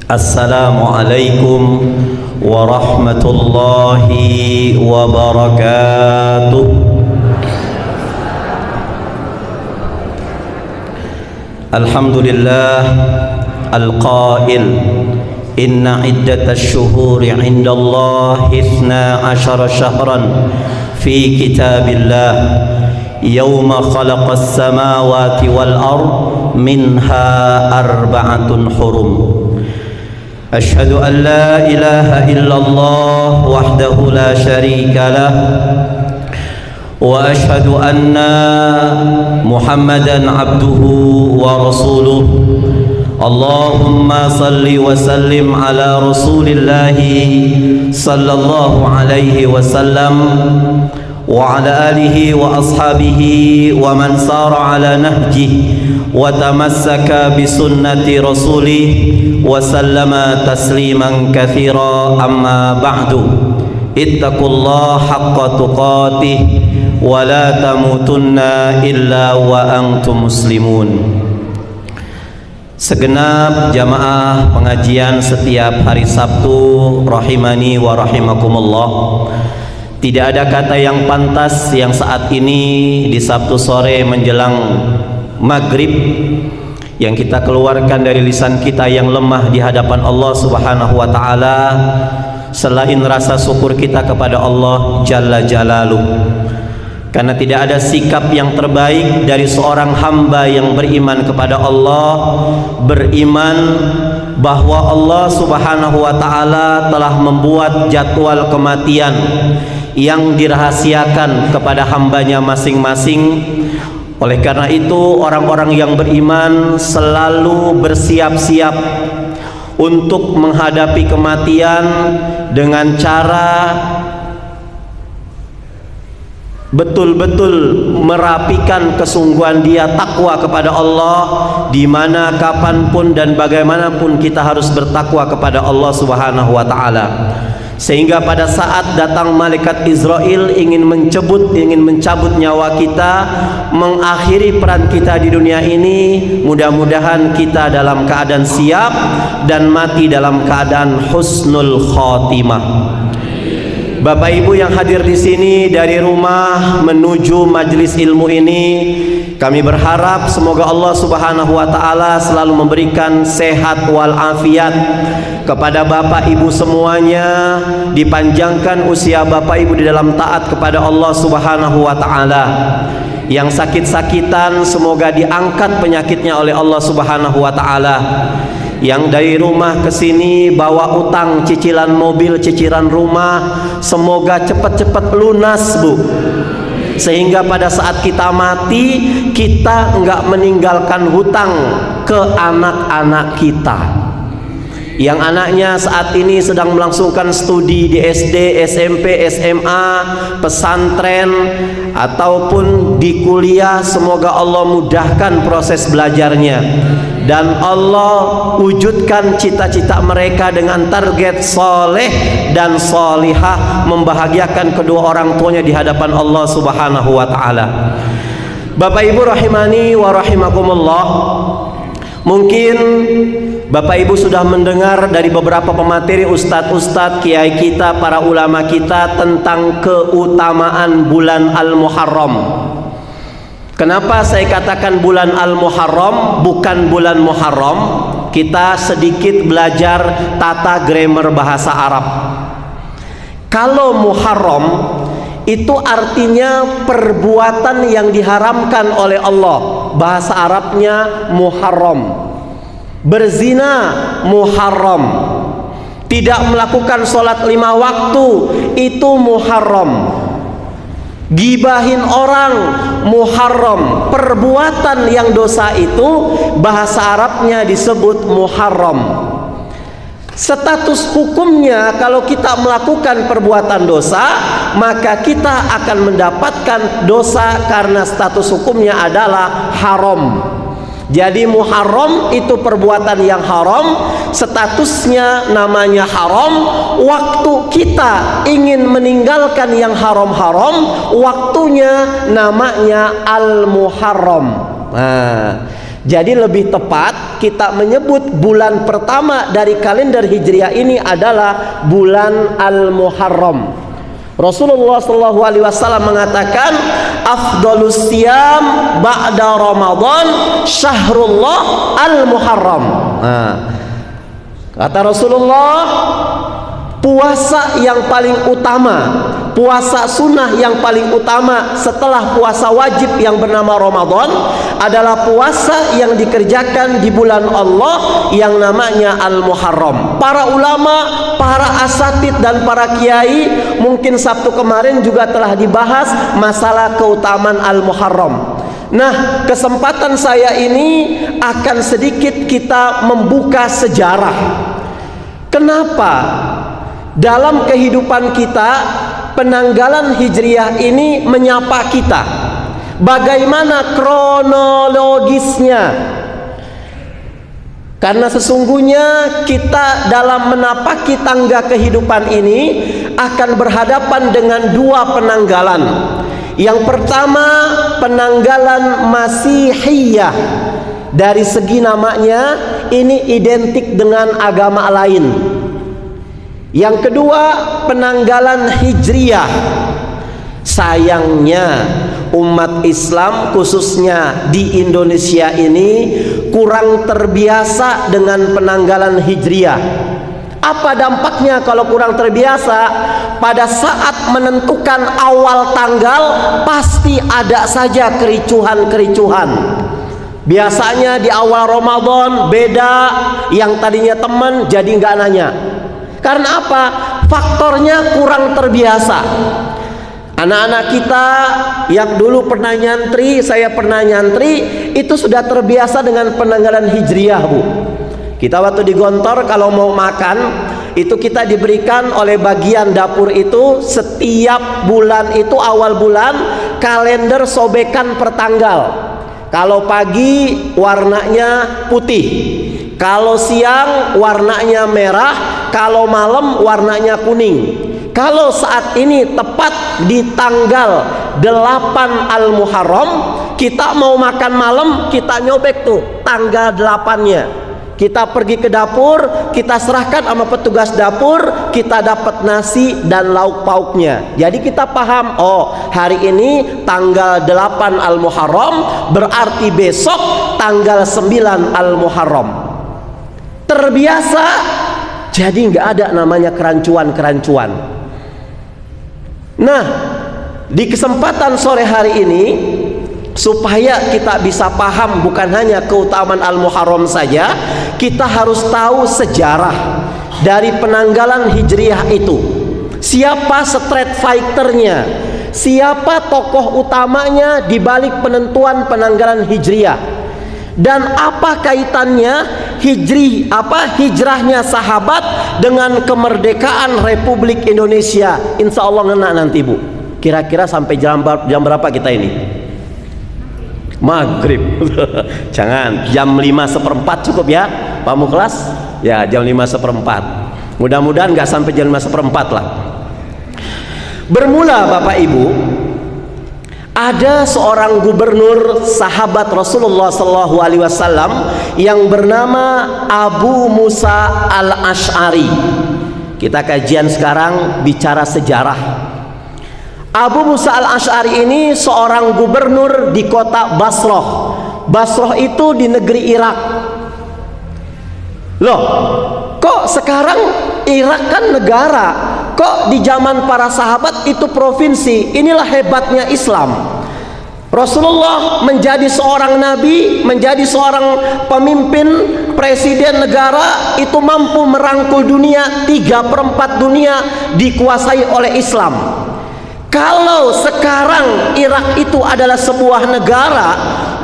Assalamualaikum warahmatullahi wabarakatuh. Alhamdulillah al-qail inna iddatash shuhuri 'indallahi 12 syahran fi kitabillah yawma khalaqas samawati wal ard minha arba'atun hurum. Ashhadu an la ilaha illallah wahdahu la syarika lah wa ashhadu anna Muhammadan abduhu wa rasuluh. Allahumma salli wa sallim ala rasulillahi sallallahu alaihi wasallam wa ala alihi wa ashabihi wa man sara ala nahjihi wa tamassaka bi sunnati rasulih wa sallama tasliman katsira. Amma ba'du, ittaqullaha haqqa tuqatih wa la tamutunna illa wa antum muslimun. Segenap jamaah pengajian setiap hari Sabtu rahimani wa rahimakumullah, tidak ada kata yang pantas yang saat ini di Sabtu sore menjelang maghrib yang kita keluarkan dari lisan kita yang lemah di hadapan Allah Subhanahu wa ta'ala selain rasa syukur kita kepada Allah Jalla Jalaluh, karena tidak ada sikap yang terbaik dari seorang hamba yang beriman kepada Allah, beriman bahwa Allah Subhanahu wa ta'ala telah membuat jadwal kematian yang dirahasiakan kepada hambanya masing-masing. Oleh karena itu, orang-orang yang beriman selalu bersiap-siap untuk menghadapi kematian dengan cara betul-betul merapikan kesungguhan dia takwa kepada Allah, di mana kapanpun dan bagaimanapun kita harus bertakwa kepada Allah Subhanahu wa ta'ala. Sehingga pada saat datang malaikat Israel ingin mencabut nyawa kita, mengakhiri peran kita di dunia ini, mudah-mudahan kita dalam keadaan siap dan mati dalam keadaan husnul khotimah. Bapak Ibu yang hadir di sini dari rumah menuju majelis ilmu ini, kami berharap semoga Allah Subhanahu wa ta'ala selalu memberikan sehat wal afiat kepada Bapak Ibu semuanya, dipanjangkan usia Bapak Ibu di dalam taat kepada Allah Subhanahu wa ta'ala. Yang sakit-sakitan semoga diangkat penyakitnya oleh Allah Subhanahu wa ta'ala. Yang dari rumah ke sini bawa utang, cicilan mobil, cicilan rumah, semoga cepat-cepat lunas, Bu, sehingga pada saat kita mati kita enggak meninggalkan hutang ke anak-anak kita yang anaknya saat ini sedang melangsungkan studi di SD, SMP, SMA, pesantren ataupun di kuliah. Semoga Allah mudahkan proses belajarnya dan Allah wujudkan cita-cita mereka dengan target soleh dan solihah, membahagiakan kedua orang tuanya di hadapan Allah Subhanahu wa ta'ala. Bapak Ibu rahimani wa rahimakumullah, mungkin Bapak Ibu sudah mendengar dari beberapa pemateri ustadz-ustadz, kiai kita, para ulama kita tentang keutamaan bulan Al-Muharram. Kenapa saya katakan bulan Al-Muharram bukan bulan Muharram? Kita sedikit belajar tata grammar bahasa Arab. Kalau Muharram itu artinya perbuatan yang diharamkan oleh Allah, bahasa Arabnya Muharram. Berzina Muharram, tidak melakukan sholat 5 waktu itu Muharram, gibahin orang Muharram, perbuatan yang dosa itu bahasa Arabnya disebut Muharram. Status hukumnya, kalau kita melakukan perbuatan dosa maka kita akan mendapatkan dosa karena status hukumnya adalah haram. Jadi Muharram itu perbuatan yang haram, statusnya namanya haram. Waktu kita ingin meninggalkan yang haram-haram, waktunya namanya Al-Muharram. Nah, Jadi lebih tepat kita menyebut bulan pertama dari kalender Hijriah ini adalah bulan Al-Muharram. Rasulullah SAW mengatakan, afdalus siyam ba'da Ramadan syahrullah Al-Muharram. Nah, kata Rasulullah, puasa yang paling utama, puasa sunnah yang paling utama setelah puasa wajib yang bernama Ramadan adalah puasa yang dikerjakan di bulan Allah yang namanya Al-Muharram. Para ulama, para asatid dan para kiai mungkin Sabtu kemarin juga telah dibahas masalah keutamaan Al-Muharram. Nah, kesempatan saya ini akan sedikit kita membuka sejarah. Kenapa dalam kehidupan kita penanggalan Hijriah ini menyapa kita? Bagaimana kronologisnya? Karena sesungguhnya kita dalam menapaki tangga kehidupan ini akan berhadapan dengan dua penanggalan. Yang pertama, penanggalan Masihiyah. Dari segi namanya ini identik dengan agama lain. Yang kedua, penanggalan Hijriah. Sayangnya umat Islam khususnya di Indonesia ini kurang terbiasa dengan penanggalan Hijriah. Apa dampaknya kalau kurang terbiasa? Pada saat menentukan awal tanggal pasti ada saja kericuhan-kericuhan. Biasanya di awal Ramadan beda, yang tadinya teman jadi nggak nanya. Karena apa? Faktornya kurang terbiasa. Anak-anak kita yang dulu pernah nyantri, saya pernah nyantri, itu sudah terbiasa dengan penanggalan Hijriah, Bu. Kita waktu di Gontor kalau mau makan, itu kita diberikan oleh bagian dapur itu setiap bulan itu awal bulan kalender sobekan per tanggal. Kalau pagi warnanya putih, kalau siang warnanya merah, kalau malam warnanya kuning. Kalau saat ini tepat di tanggal 8 Al-Muharram, kita mau makan malam, kita nyobek tuh tanggal 8-nya. Kita pergi ke dapur, kita serahkan sama petugas dapur, kita dapat nasi dan lauk pauknya. Jadi kita paham, oh hari ini tanggal 8 Al-Muharram, berarti besok tanggal 9 Al-Muharram. Terbiasa, jadi nggak ada namanya kerancuan-kerancuan. Nah, di kesempatan sore hari ini, supaya kita bisa paham bukan hanya keutamaan Al-Muharram saja, kita harus tahu sejarah dari penanggalan Hijriah itu. Siapa street fighternya, siapa tokoh utamanya di balik penentuan penanggalan Hijriah, dan apa kaitannya hijrahnya sahabat dengan kemerdekaan Republik Indonesia. Insya Allah ngena nanti, Bu. Kira-kira sampai jam berapa kita ini? Maghrib. Jangan, jam 5:15 cukup ya Pak Muklas? Ya, jam 5:15. Mudah-mudahan nggak sampai jam 5:15 lah. Bermula Bapak Ibu, ada seorang gubernur sahabat Rasulullah SAW yang bernama Abu Musa Al-Asy'ari. Kita kajian sekarang bicara sejarah. Abu Musa Al-Asy'ari ini seorang gubernur di kota Basrah. Basrah itu di negeri Irak. Loh, kok sekarang Irak kan negara, kok di zaman para sahabat itu provinsi? Inilah hebatnya Islam. Rasulullah menjadi seorang nabi, menjadi seorang pemimpin, presiden negara, itu mampu merangkul dunia. 3/4 dunia dikuasai oleh Islam. Kalau sekarang Irak itu adalah sebuah negara,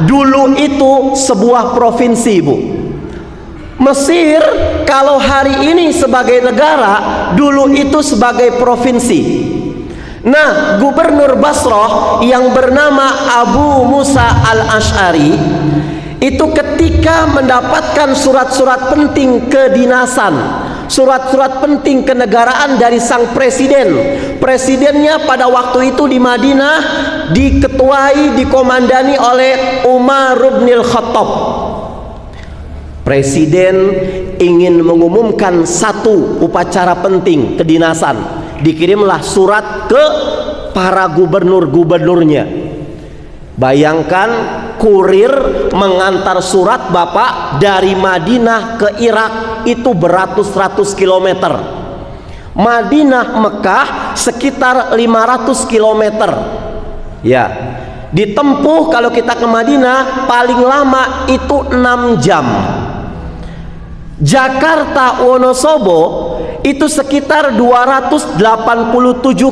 dulu itu sebuah provinsi, Bu. Mesir kalau hari ini sebagai negara, dulu itu sebagai provinsi. Nah, gubernur Basrah yang bernama Abu Musa Al-Asy'ari itu ketika mendapatkan surat-surat penting kedinasan, surat-surat penting kenegaraan dari sang presiden. Presidennya pada waktu itu di Madinah diketuai, dikomandani oleh Umar bin Khattab. Presiden ingin mengumumkan satu upacara penting kedinasan, dikirimlah surat ke para gubernur-gubernurnya. Bayangkan kurir mengantar surat Bapak dari Madinah ke Irak itu beratus-ratus kilometer. Madinah Mekah sekitar 500 kilometer. Ya, ditempuh kalau kita ke Madinah paling lama itu 6 jam. Jakarta Wonosobo itu sekitar 287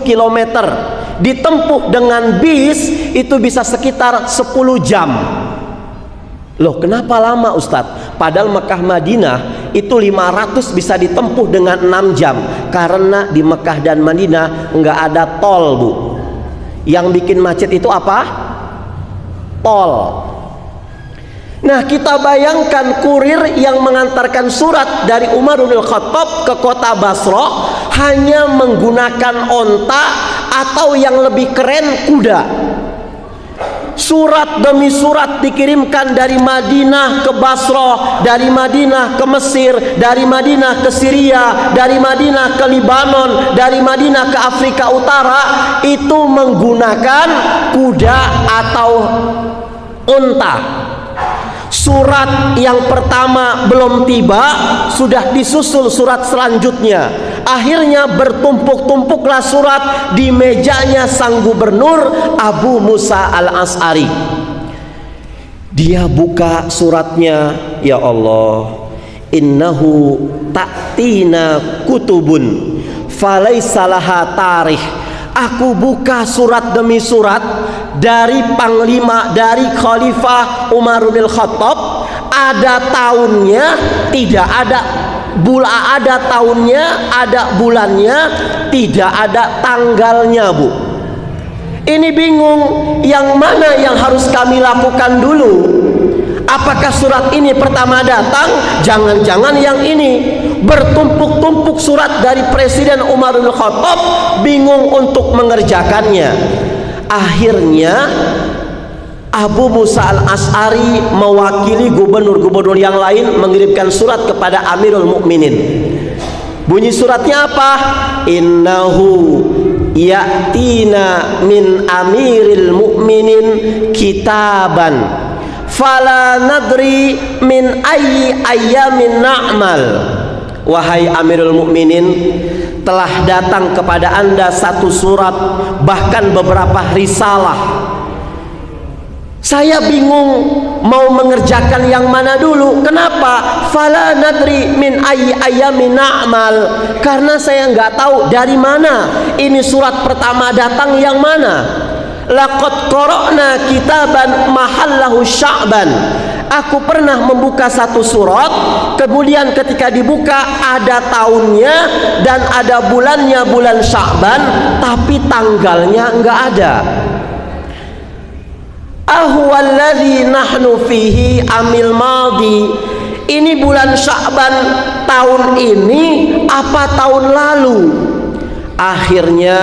kilometer. Ditempuh dengan bis itu bisa sekitar 10 jam. Loh, kenapa lama Ustadz? Padahal Mekah Madinah itu 500 bisa ditempuh dengan 6 jam. Karena di Mekah dan Madinah nggak ada tol, Bu. Yang bikin macet itu apa? Tol. Nah, kita bayangkan kurir yang mengantarkan surat dari Umar bin Khattab ke kota Basra hanya menggunakan onta atau yang lebih keren kuda. Surat demi surat dikirimkan dari Madinah ke Basra, dari Madinah ke Mesir, dari Madinah ke Syria, dari Madinah ke Libanon, dari Madinah ke Afrika Utara, itu menggunakan kuda atau unta. Surat yang pertama belum tiba, sudah disusul surat selanjutnya. Akhirnya bertumpuk-tumpuklah surat di mejanya sang gubernur Abu Musa al-Ash'ari. Dia buka suratnya, ya Allah, innahu ta'tina kutubun falaysa laha tarikh. Aku buka surat demi surat dari panglima, dari Khalifah Umar bin Khattab. Ada tahunnya, tidak ada ada tahunnya, ada bulannya, tidak ada tanggalnya, Bu. Ini bingung, yang mana yang harus kami lakukan dulu? Apakah surat ini pertama datang? Jangan-jangan yang ini. Bertumpuk-tumpuk surat dari Presiden Umar bin Khattab, bingung untuk mengerjakannya. Akhirnya Abu Musa al-Ash'ari mewakili gubernur-gubernur yang lain mengirimkan surat kepada Amirul Mukminin. Bunyi suratnya apa? Innahu ya'tina min Amiril Mukminin kitaban fala nadri min ayyi ayyamin na'mal. Wahai Amirul Mukminin, telah datang kepada Anda satu surat, bahkan beberapa risalah. Saya bingung mau mengerjakan yang mana dulu. Kenapa? Fala nadri min ayyi ayyamin na'mal. Karena saya nggak tahu dari mana ini surat pertama datang yang mana. Laqad qara'na kitaban mahallahu Sya'ban. Aku pernah membuka satu surat, kemudian ketika dibuka ada tahunnya dan ada bulannya, bulan Sya'ban, tapi tanggalnya enggak ada. Ahwalladzi nahnu fihi amil madi. Ini bulan Sya'ban tahun ini apa tahun lalu? Akhirnya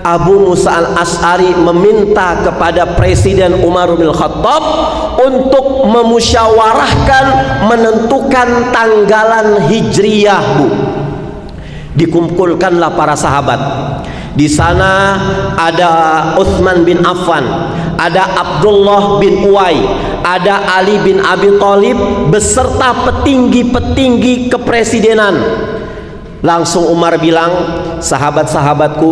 Abu Musa al-Ash'ari meminta kepada Presiden Umar bin Khattab untuk memusyawarahkan, menentukan tanggalan hijriyah, Bu. Dikumpulkanlah para sahabat. Di sana ada Utsman bin Affan, ada Abdullah bin Uwai, ada Ali bin Abi Thalib beserta petinggi-petinggi kepresidenan. Langsung Umar bilang, sahabat-sahabatku,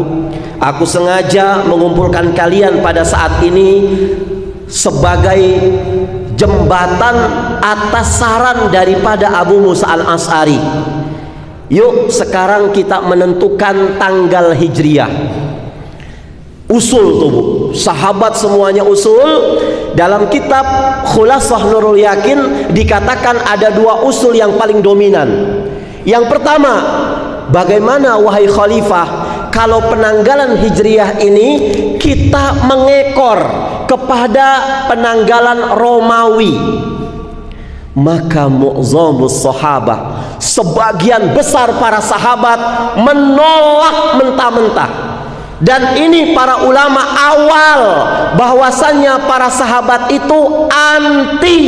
aku sengaja mengumpulkan kalian pada saat ini sebagai jembatan atas saran daripada Abu Musa al-Ash'ari. Yuk sekarang kita menentukan tanggal hijriyah. Usul tuh, Bu. Sahabat semuanya usul. Dalam kitab Khulasah Nurul Yakin dikatakan ada dua usul yang paling dominan. Yang pertama, bagaimana wahai khalifah kalau penanggalan hijriyah ini kita mengekor kepada penanggalan Romawi? Maka mu'zamus sahabah, sebagian besar para sahabat menolak mentah-mentah. Dan ini para ulama awal bahwasannya para sahabat itu anti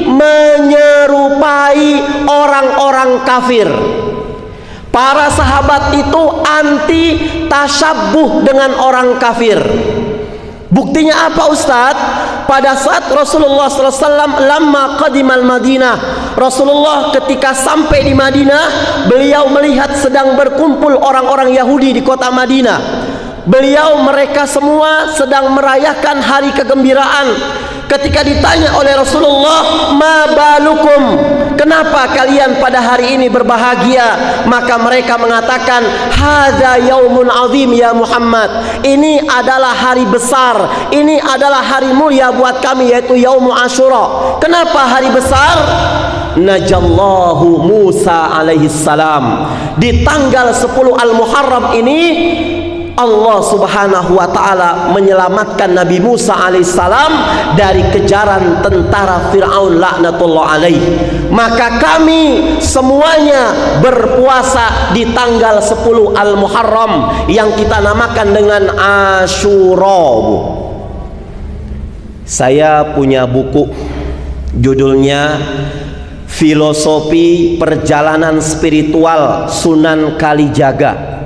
menyerupai orang-orang kafir. Para sahabat itu anti tasyabuh dengan orang kafir. Buktinya apa Ustadz? Pada saat Rasulullah SAW lama qadimal Madinah, Rasulullah ketika sampai di Madinah, beliau melihat sedang berkumpul orang-orang Yahudi di kota Madinah. Mereka semua sedang merayakan hari kegembiraan. Ketika ditanya oleh Rasulullah, ma balukum, kenapa kalian pada hari ini berbahagia? Maka mereka mengatakan, hadza yaumun azim ya Muhammad, ini adalah hari besar, ini adalah hari mulia buat kami, yaitu Yaumul Asyura. Kenapa hari besar? Najallahu Musa alaihi salam. Di tanggal 10 Al-Muharram ini Allah subhanahu wa ta'ala menyelamatkan Nabi Musa alaihissalam dari kejaran tentara Fir'aun laknatullah alaih. Maka kami semuanya berpuasa di tanggal 10 Al-Muharram yang kita namakan dengan Asyura. Saya punya buku judulnya Filosofi Perjalanan Spiritual Sunan Kalijaga.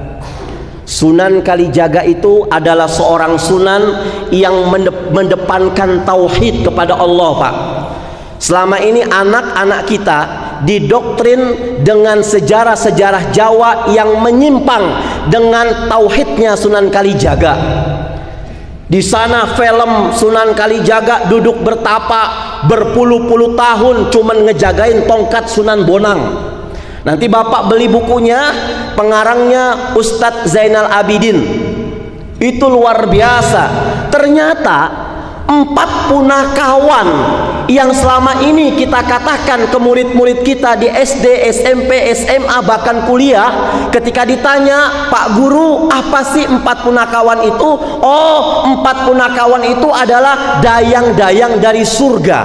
Sunan Kalijaga itu adalah seorang sunan yang mendepankan tauhid kepada Allah, Pak. Selama ini anak-anak kita didoktrin dengan sejarah-sejarah Jawa yang menyimpang dengan tauhidnya Sunan Kalijaga. Di sana film Sunan Kalijaga duduk bertapa berpuluh-puluh tahun cuman ngejagain tongkat Sunan Bonang. Nanti Bapak beli bukunya, pengarangnya Ustadz Zainal Abidin. Itu luar biasa. Ternyata 4 punakawan yang selama ini kita katakan ke murid-murid kita di SD, SMP, SMA, bahkan kuliah, ketika ditanya, Pak Guru, apa sih 4 punakawan itu? Oh, 4 punakawan itu adalah dayang-dayang dari surga.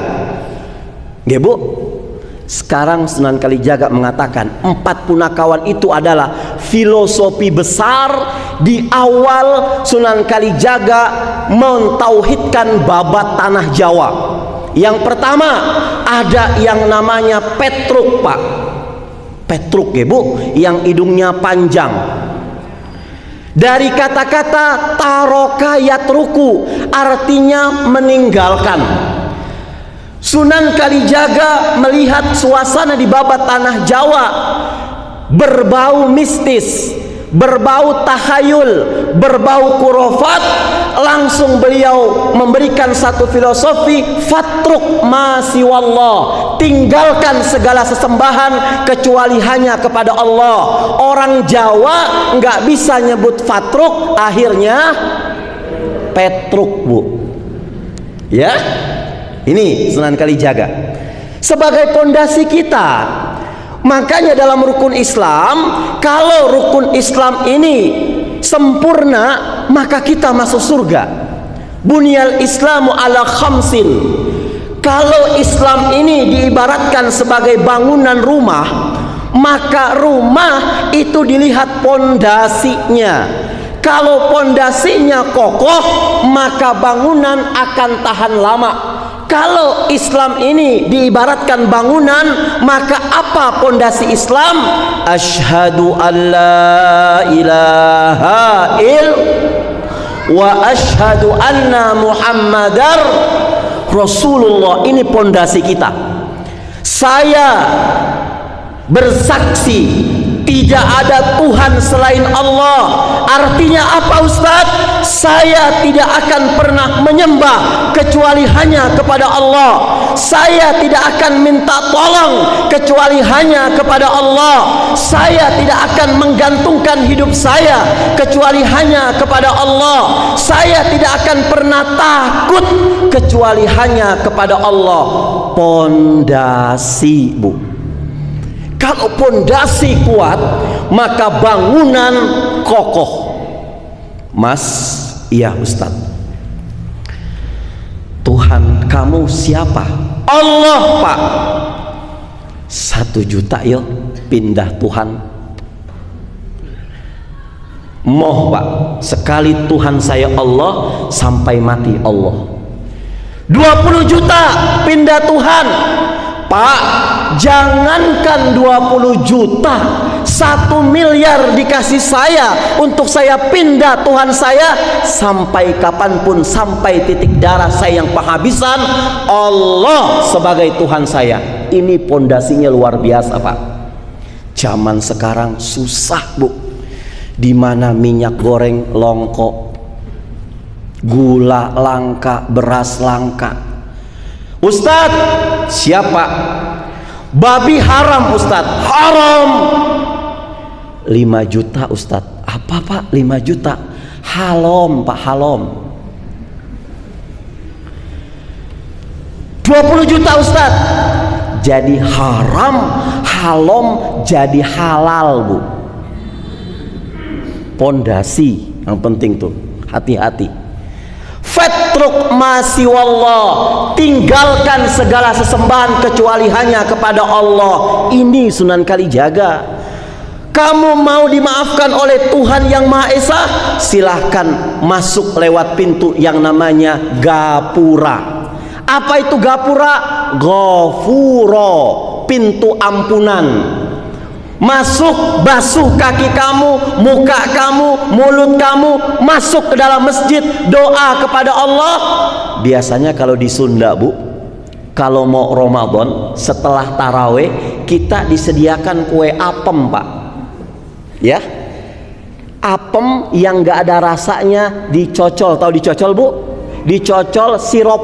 Nggih, Bu? Sekarang Sunan Kalijaga mengatakan 4 punakawan itu adalah filosofi besar di awal Sunan Kalijaga mentauhidkan babat tanah Jawa. Yang pertama ada yang namanya Petruk, Pak. Petruk ya Bu, yang hidungnya panjang. Dari kata-kata taroka yatruku, artinya meninggalkan. Sunan Kalijaga melihat suasana di babat tanah Jawa berbau mistis, berbau tahayul, berbau kurofat. Langsung beliau memberikan satu filosofi, fatruk masiwallah, tinggalkan segala sesembahan kecuali hanya kepada Allah. Orang Jawa nggak bisa nyebut fatruk, akhirnya Petruk, Bu. Ya, ini Sunan Kalijaga sebagai pondasi kita. Makanya dalam rukun Islam, kalau rukun Islam ini sempurna, maka kita masuk surga. Bunyal Islamu ala khamsin. Kalau Islam ini diibaratkan sebagai bangunan rumah, maka rumah itu dilihat pondasinya. Kalau pondasinya kokoh, maka bangunan akan tahan lama. Kalau Islam ini diibaratkan bangunan, maka apa pondasi Islam? Asyhadu an la ilaha wa asyhadu anna Muhammadar Rasulullah. Ini pondasi kita. Saya bersaksi tidak ada Tuhan selain Allah. Artinya apa, Ustaz? Saya tidak akan pernah menyembah kecuali hanya kepada Allah. Saya tidak akan minta tolong kecuali hanya kepada Allah. Saya tidak akan menggantungkan hidup saya kecuali hanya kepada Allah. Saya tidak akan pernah takut kecuali hanya kepada Allah. Pondasi, Bu. Kalau pondasi kuat, maka bangunan kokoh. Mas, iya Ustaz. Tuhan kamu siapa? Allah, Pak. 1 juta yuk pindah Tuhan. Moh Pak, sekali Tuhan saya Allah, sampai mati Allah. 20 juta pindah Tuhan. Pak, jangankan 20 juta, 1 miliar dikasih saya untuk saya pindah Tuhan saya, sampai kapanpun, sampai titik darah saya yang penghabisan, Allah sebagai Tuhan saya. Ini pondasinya luar biasa Pak. Zaman sekarang susah Bu, dimana minyak goreng longko, gula langka, beras langka. Ustadz, siapa? Babi haram Ustadz, haram. 5 juta Ustadz. Apa Pak 5 juta? Halom Pak, halom. 20 juta Ustadz. Jadi haram, halom jadi halal Bu. Pondasi yang penting tuh, hati-hati. Fatruk masih wallah, tinggalkan segala sesembahan kecuali hanya kepada Allah. Ini Sunan Kalijaga. Kamu mau dimaafkan oleh Tuhan yang Maha Esa, silahkan masuk lewat pintu yang namanya gapura. Apa itu gapura? Ghafuro, pintu ampunan. Masuk, basuh kaki kamu, muka kamu, mulut kamu, masuk ke dalam masjid, doa kepada Allah. Biasanya kalau di Sunda Bu, kalau mau Ramadan setelah taraweh, kita disediakan kue apem Pak. Ya, apem yang gak ada rasanya dicocol. Tahu dicocol Bu? Dicocol sirup.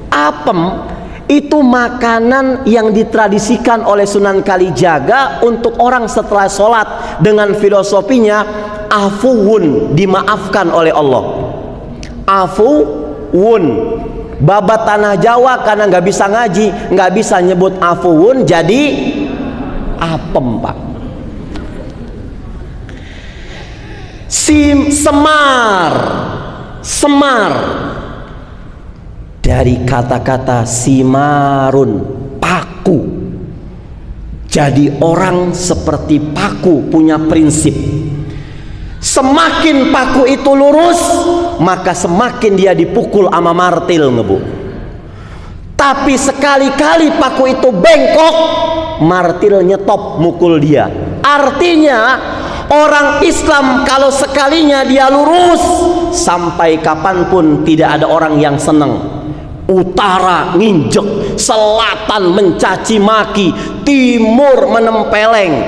Apem itu makanan yang ditradisikan oleh Sunan Kalijaga untuk orang setelah sholat, dengan filosofinya afuwun, dimaafkan oleh Allah. Afuwun, babat tanah Jawa karena nggak bisa ngaji, nggak bisa nyebut afuwun, jadi apem Pak. Semar, semar dari kata-kata simarun, paku. Jadi orang seperti paku, punya prinsip. Semakin paku itu lurus, maka semakin dia dipukul sama martil ngebu. Tapi sekali-kali paku itu bengkok, martil nyetop mukul dia. Artinya orang Islam kalau sekalinya dia lurus, sampai kapanpun tidak ada orang yang senang. Utara nginjek, selatan mencaci maki, timur menempeleng.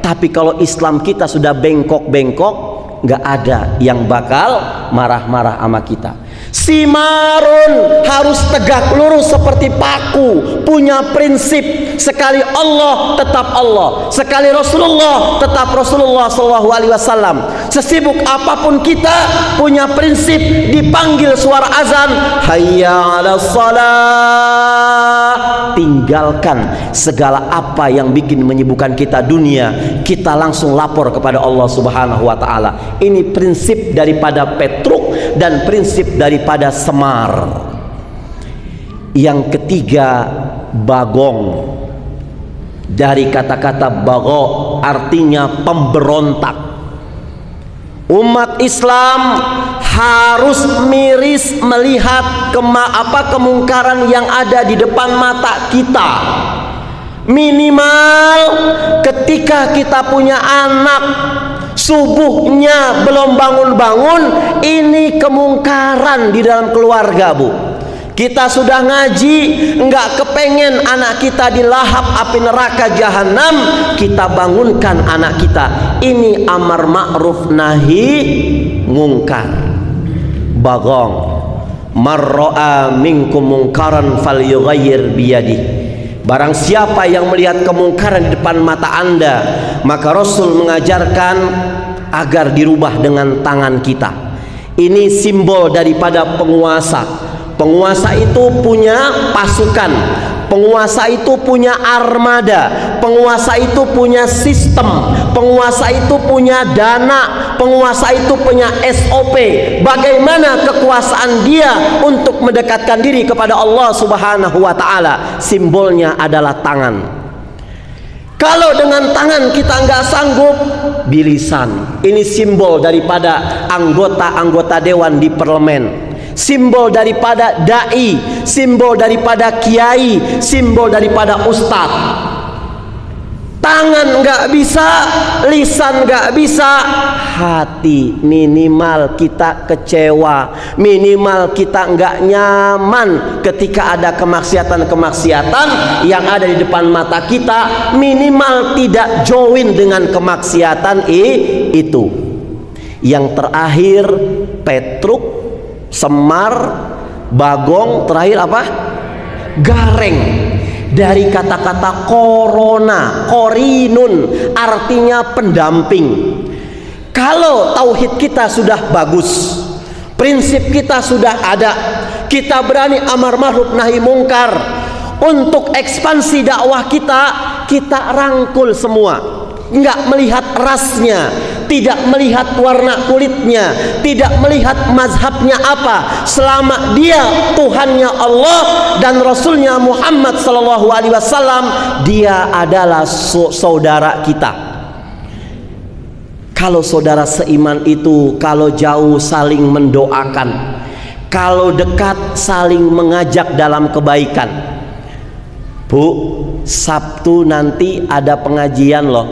Tapi kalau Islam kita sudah bengkok-bengkok, nggak ada yang bakal marah-marah sama kita. Simarun harus tegak lurus seperti paku, punya prinsip. Sekali Allah tetap Allah, sekali Rasulullah tetap Rasulullah SAW. Sesibuk apapun kita, punya prinsip. Dipanggil suara azan, hayya 'alas shalah, tinggalkan segala apa yang bikin menyibukkan kita dunia, kita langsung lapor kepada Allah Subhanahu wa Ta'ala. Ini prinsip daripada Petruk dan prinsip daripada Semar. Yang ketiga, bagong. Dari kata-kata bago, artinya pemberontak. Umat Islam harus miris melihat kemungkaran yang ada di depan mata kita. Minimal ketika kita punya anak, subuhnya belum bangun-bangun, ini kemungkaran di dalam keluarga Bu. Kita sudah ngaji, nggak kepengen anak kita dilahap api neraka jahanam, kita bangunkan anak kita. Ini amar ma'ruf nahi mungkar. Bagong, marro'a minkum mungkaran falyughayyir biyadih. Barang siapa yang melihat kemungkaran di depan mata Anda, maka Rasul mengajarkan agar dirubah dengan tangan kita. Ini simbol daripada penguasa. Penguasa itu punya pasukan, penguasa itu punya armada, penguasa itu punya sistem, penguasa itu punya dana, penguasa itu punya SOP. Bagaimana kekuasaan dia untuk mendekatkan diri kepada Allah Subhanahu wa Ta'ala? Simbolnya adalah tangan. Kalau dengan tangan kita nggak sanggup, bilisan. Ini simbol daripada anggota-anggota dewan di parlemen, simbol daripada dai, simbol daripada kiai, simbol daripada ustadz. Tangan nggak bisa, lisan nggak bisa, hati minimal kita kecewa, minimal kita nggak nyaman ketika ada kemaksiatan-kemaksiatan yang ada di depan mata kita, minimal tidak join dengan kemaksiatan itu. Yang terakhir Petruk, Semar, Bagong, terakhir apa? Gareng. Dari kata-kata korona, korinun, artinya pendamping. Kalau tauhid kita sudah bagus, prinsip kita sudah ada, kita berani amar ma'ruf nahi mungkar, untuk ekspansi dakwah kita rangkul semua. Enggak melihat rasnya, tidak melihat warna kulitnya, tidak melihat mazhabnya apa, selama dia Tuhannya Allah dan Rasulnya Muhammad SAW, dia adalah saudara kita. Kalau saudara seiman itu, kalau jauh saling mendoakan, kalau dekat saling mengajak dalam kebaikan. Bu, Sabtu nanti ada pengajian loh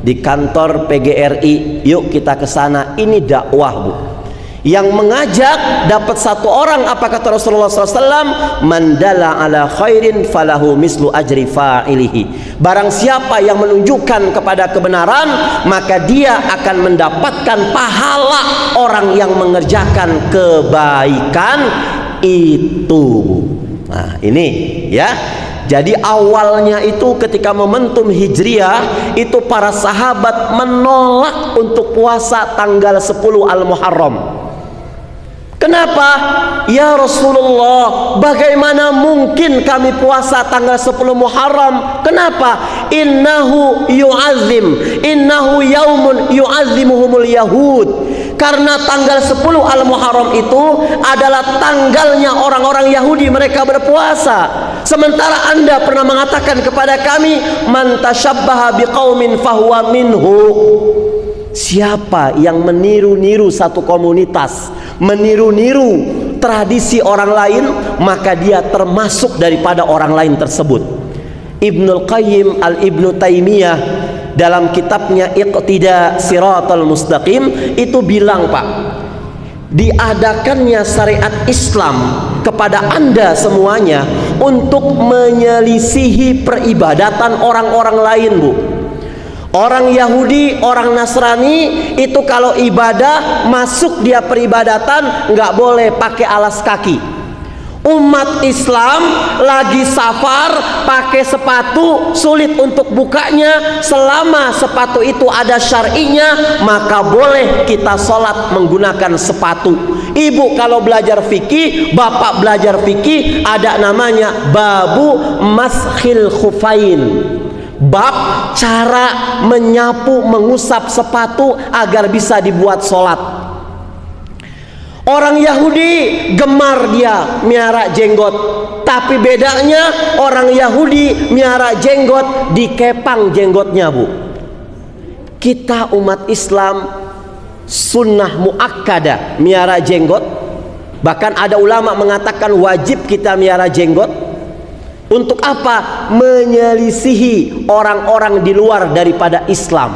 di kantor PGRI, yuk kita ke sana. Ini dakwah, Bu. Yang mengajak dapat satu orang, apa kata Rasulullah SAW? Man dalla ala khairin falahu mislu ajri fa'ilihi. Barang siapa yang menunjukkan kepada kebenaran, maka dia akan mendapatkan pahala orang yang mengerjakan kebaikan itu. Nah, ini ya. Jadi awalnya itu ketika momentum Hijriah itu para sahabat menolak untuk puasa tanggal 10 Al-Muharram. Kenapa? Ya Rasulullah, bagaimana mungkin kami puasa tanggal 10 Muharram? Kenapa? Innahu yaumun yu'azzimuhumul yahud. Karena tanggal 10 Al-Muharram itu adalah tanggalnya orang-orang Yahudi, mereka berpuasa. Sementara Anda pernah mengatakan kepada kami, man tashabbaha biqaumin fahuwa minhu. Siapa yang meniru-niru satu komunitas, meniru-niru tradisi orang lain, maka dia termasuk daripada orang lain tersebut. Ibnul Qayyim Al-Ibnu Taimiyah dalam kitabnya Iqtida Siratal Mustaqim itu bilang, Pak, diadakannya syariat Islam kepada Anda semuanya untuk menyelisihi peribadatan orang-orang lain, Bu. Orang Yahudi, orang Nasrani itu kalau ibadah, masuk dia peribadatan, nggak boleh pakai alas kaki. Umat Islam lagi safar, pakai sepatu, sulit untuk bukanya. Selama sepatu itu ada syar'inya, maka boleh kita sholat menggunakan sepatu. Ibu kalau belajar fikih, bapak belajar fikih, ada namanya babu maskhil khufain, bab cara menyapu, mengusap sepatu agar bisa dibuat sholat. Orang Yahudi gemar dia miara jenggot, tapi bedanya orang Yahudi miara jenggot dikepang jenggotnya, Bu. Kita umat Islam sunnah muakkadah miara jenggot, bahkan ada ulama mengatakan wajib kita miara jenggot. Untuk apa? Menyelisihi orang-orang di luar daripada Islam.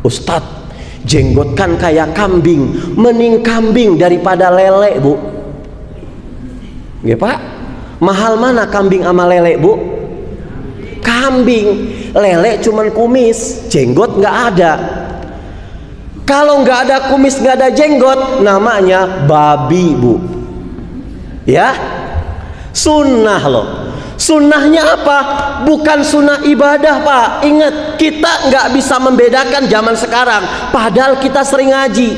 Ustadz, jenggot kan kayak kambing, mending kambing daripada lele, Bu. Ya, Pak, mahal mana kambing sama lele, Bu? Kambing, lele cuman kumis, jenggot nggak ada. Kalau nggak ada kumis, nggak ada jenggot, namanya babi, Bu. Ya, sunnah loh. Sunnahnya apa? Bukan sunnah ibadah, Pak. Ingat, kita nggak bisa membedakan zaman sekarang, padahal kita sering ngaji.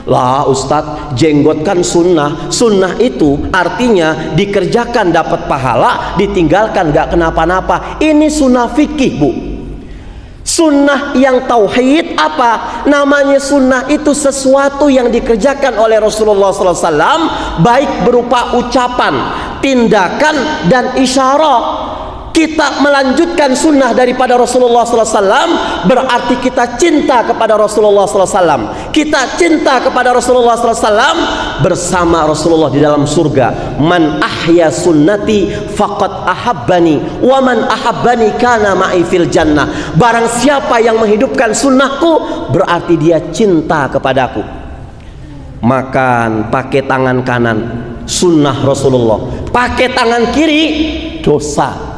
Lah Ustadz, jenggot kan sunnah. Sunnah itu artinya dikerjakan dapat pahala, ditinggalkan nggak kenapa-napa. Ini sunnah fikih, Bu. Sunnah yang tauhid apa? Namanya sunnah itu sesuatu yang dikerjakan oleh Rasulullah SAW, baik berupa ucapan, tindakan, dan isyarat. kita melanjutkan sunnah daripada Rasulullah SAW, berarti kita cinta kepada Rasulullah SAW. Kita cinta kepada Rasulullah SAW bersama Rasulullah di dalam surga. Man ahya sunnati faqad ahabbani wa man ahabbani kana ma'i fil jannah. Barang siapa yang menghidupkan sunnahku, berarti dia cinta kepadaku. Makan pakai tangan kanan, sunnah Rasulullah. Pakai tangan kiri, dosa.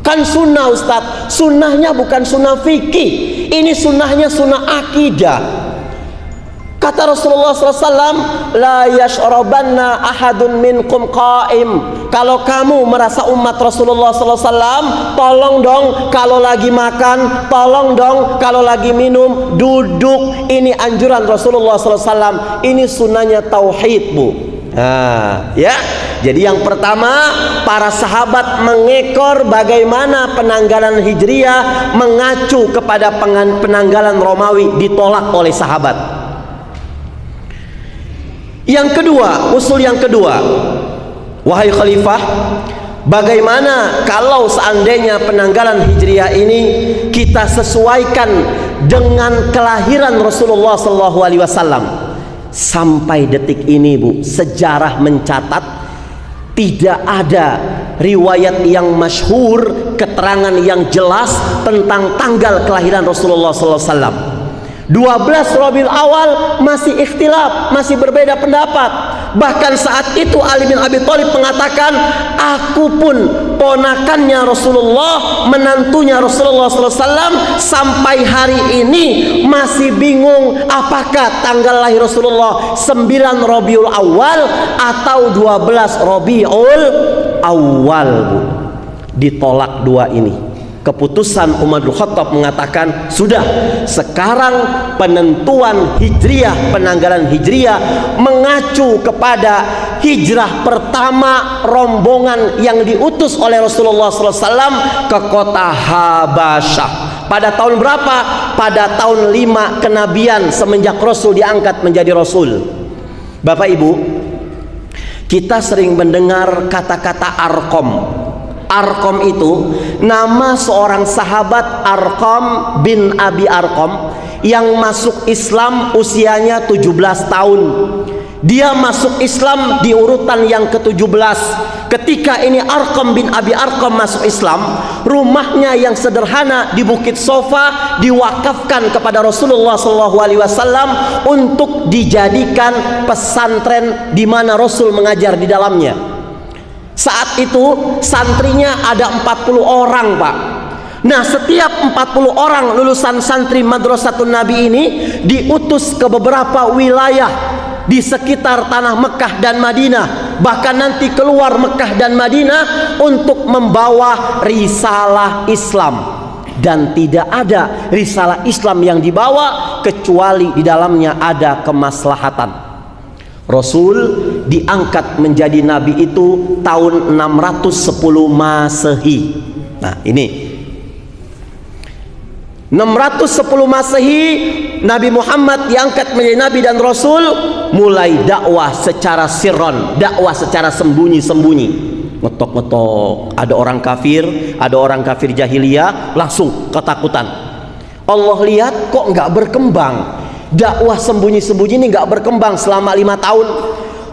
Kan sunnah Ustaz, sunnahnya bukan sunnah fikih, ini sunnahnya sunnah akidah. Kata Rasulullah SAW, la yashrabanna ahadun minkum qaim. Kalau kamu merasa umat Rasulullah SAW, tolong dong kalau lagi makan, tolong dong kalau lagi minum, duduk. Ini anjuran Rasulullah SAW. Ini sunnahnya tauhid, Bu. Nah, ya. Jadi yang pertama, para sahabat mengekor bagaimana penanggalan Hijriah mengacu kepada penanggalan Romawi, ditolak oleh sahabat. Yang kedua, usul yang kedua, wahai khalifah, bagaimana kalau seandainya penanggalan Hijriah ini kita sesuaikan dengan kelahiran Rasulullah SAW? Sampai detik ini, Bu, sejarah mencatat tidak ada riwayat yang masyhur, keterangan yang jelas tentang tanggal kelahiran Rasulullah SAW. 12 Rabiul Awal masih ikhtilaf, masih berbeda pendapat. Bahkan saat itu Ali bin Abi Thalib mengatakan, aku pun ponakannya Rasulullah, menantunya Rasulullah SAW, sampai hari ini masih bingung apakah tanggal lahir Rasulullah 9 Rabiul Awal atau 12 Rabiul Awal, Bu. Ditolak dua ini. Keputusan Umar bin Khattab mengatakan, sudah, sekarang penentuan Hijriah, penanggalan Hijriah mengacu kepada hijrah pertama rombongan yang diutus oleh Rasulullah SAW ke kota Habasyah. Pada tahun berapa? Pada tahun 5 kenabian semenjak Rasul diangkat menjadi Rasul. Bapak Ibu, kita sering mendengar kata-kata Arqam. Arqam itu nama seorang sahabat, Arqam bin Abi Arqam, yang masuk Islam usianya 17 tahun. Dia masuk Islam di urutan yang ke-17. Ketika ini Arqam bin Abi Arqam masuk Islam, rumahnya yang sederhana di Bukit Sofa diwakafkan kepada Rasulullah SAW untuk dijadikan pesantren di mana Rasul mengajar di dalamnya. Saat itu santrinya ada 40 orang, Pak. Nah, setiap 40 orang lulusan santri Madrasatun Nabi ini diutus ke beberapa wilayah di sekitar tanah Mekah dan Madinah, bahkan nanti keluar Mekah dan Madinah untuk membawa risalah Islam. Dan tidak ada risalah Islam yang dibawa kecuali di dalamnya ada kemaslahatan. Rasul diangkat menjadi nabi itu tahun 610 Masehi. Nah, ini 610 Masehi Nabi Muhammad diangkat menjadi nabi dan rasul, mulai dakwah secara sirron, dakwah secara sembunyi-sembunyi. Ngetok-ngetok, ada orang kafir jahiliyah, langsung ketakutan. Allah lihat kok nggak berkembang, dakwah sembunyi-sembunyi ini nggak berkembang selama 5 tahun.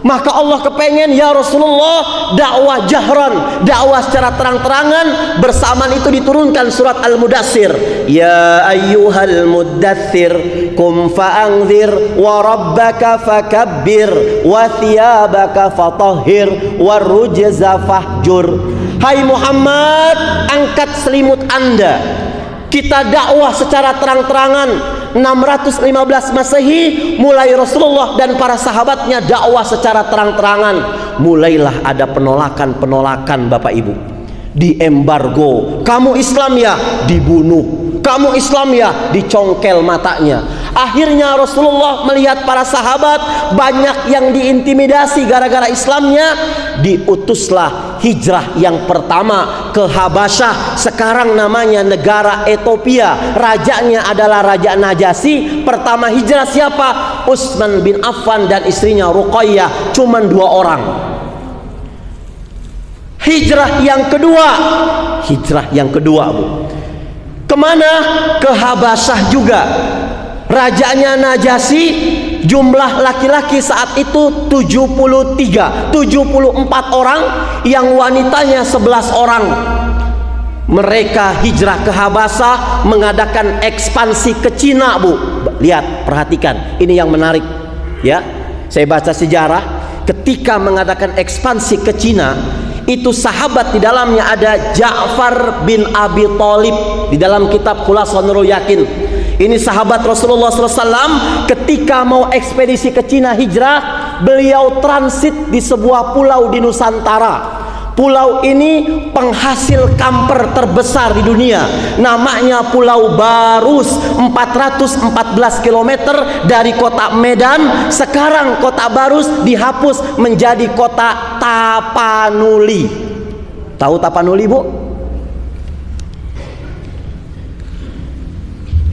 Maka Allah kepengen, ya Rasulullah, dakwah jahran, dakwah secara terang-terangan. Bersamaan itu diturunkan surat Al-Mudaththir. Ya ayyuhal muddaththir qum fa'anzir wa rabbaka fakabbir wa thiyabaka fatahhir wa rujza fahjur. Hai Muhammad, angkat selimut Anda. Kita dakwah secara terang-terangan. 615 Masehi mulai Rasulullah dan para sahabatnya dakwah secara terang-terangan. Mulailah ada penolakan-penolakan, Bapak Ibu. Diembargo. Kamu Islam ya, dibunuh. Kamu Islam ya, dicongkel matanya. Akhirnya Rasulullah melihat para sahabat banyak yang diintimidasi gara-gara Islamnya, diutuslah hijrah yang pertama ke Habasyah, sekarang namanya negara Ethiopia. Rajanya adalah Raja Najasyi. Pertama hijrah siapa? Utsman bin Affan dan istrinya Ruqayyah. Cuman 2 orang. Hijrah yang kedua, Bu. Kemana? Ke Habasyah juga. Rajanya Najasyi, jumlah laki-laki saat itu 74 orang, yang wanitanya 11 orang. Mereka hijrah ke Habasyah, mengadakan ekspansi ke Cina, Bu. Lihat, perhatikan, ini yang menarik ya. Saya baca sejarah, ketika mengadakan ekspansi ke Cina, itu sahabat, di dalamnya ada Ja'far bin Abi Thalib di dalam kitab Khulasatul Nurul Yakin. Ini sahabat Rasulullah SAW, ketika mau ekspedisi ke Cina hijrah, beliau transit di sebuah pulau di Nusantara. Pulau ini penghasil kamper terbesar di dunia, namanya Pulau Barus, 414 km dari kota Medan. Sekarang kota Barus dihapus menjadi kota Tapanuli. Tahu Tapanuli, Bu?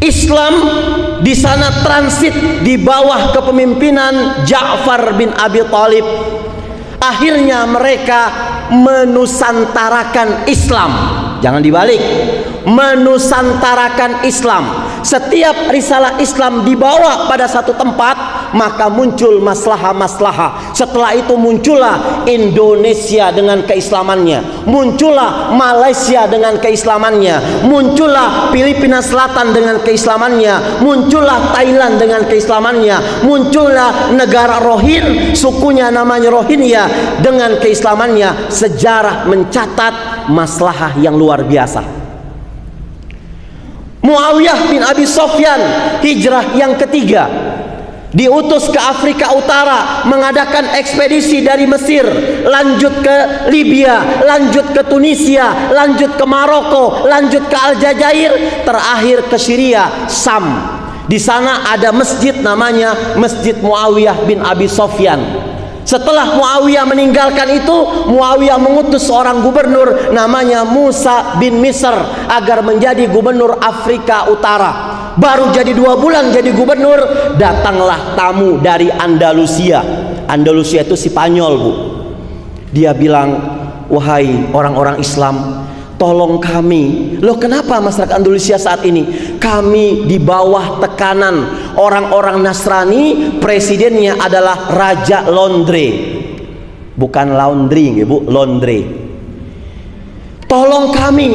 Islam di sana transit di bawah kepemimpinan Ja'far bin Abi Thalib. Akhirnya mereka menusantarakan Islam. Jangan dibalik, menusantarakan Islam. Setiap risalah Islam dibawa pada satu tempat, maka muncul maslahah-maslahah. Setelah itu muncullah Indonesia dengan keislamannya, muncullah Malaysia dengan keislamannya, muncullah Filipina Selatan dengan keislamannya, muncullah Thailand dengan keislamannya, muncullah negara Rohingya, sukunya namanya Rohingya, dengan keislamannya. Sejarah mencatat maslahah yang luar biasa. Muawiyah bin Abi Sufyan, hijrah yang ketiga, diutus ke Afrika Utara, mengadakan ekspedisi dari Mesir, lanjut ke Libya, lanjut ke Tunisia, lanjut ke Maroko, lanjut ke Aljazair, terakhir ke Syria, Sam. Di sana ada masjid namanya Masjid Muawiyah bin Abi Sufyan. Setelah Muawiyah meninggalkan itu, Muawiyah mengutus seorang gubernur namanya Musa bin Misr agar menjadi gubernur Afrika Utara. Baru jadi 2 bulan jadi gubernur, datanglah tamu dari Andalusia. Andalusia itu Spanyol, Bu. Dia bilang, wahai orang-orang Islam, tolong kami. Loh, kenapa masyarakat Andalusia saat ini? Kami di bawah tekanan orang-orang Nasrani. Presidennya adalah Raja Londre, bukan laundry, Bu, Londre. Tolong kami,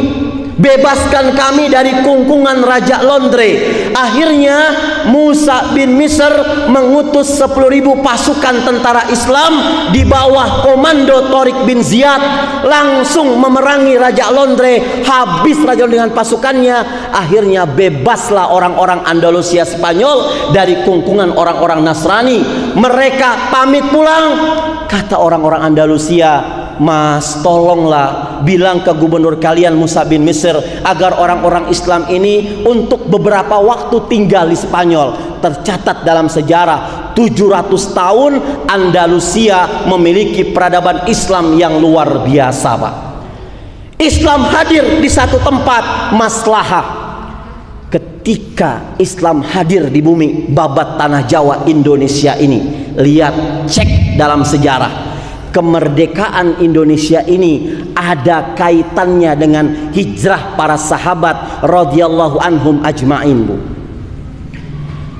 bebaskan kami dari kungkungan Raja Londre. Akhirnya Musa bin Misr mengutus 10.000 pasukan tentara Islam di bawah komando Tariq bin Ziyad, langsung memerangi Raja Londre. Habis Raja Londre dengan pasukannya. Akhirnya bebaslah orang-orang Andalusia Spanyol dari kungkungan orang-orang Nasrani. Mereka pamit pulang. Kata orang-orang Andalusia, Mas, tolonglah bilang ke gubernur kalian Musa bin Misr agar orang-orang Islam ini untuk beberapa waktu tinggal di Spanyol. Tercatat dalam sejarah 700 tahun Andalusia memiliki peradaban Islam yang luar biasa, Pak. Islam hadir di satu tempat, maslahah. Ketika Islam hadir di bumi babat tanah Jawa Indonesia ini, lihat, cek dalam sejarah, kemerdekaan Indonesia ini ada kaitannya dengan hijrah para sahabat radhiyallahu anhum ajma'in, Bu.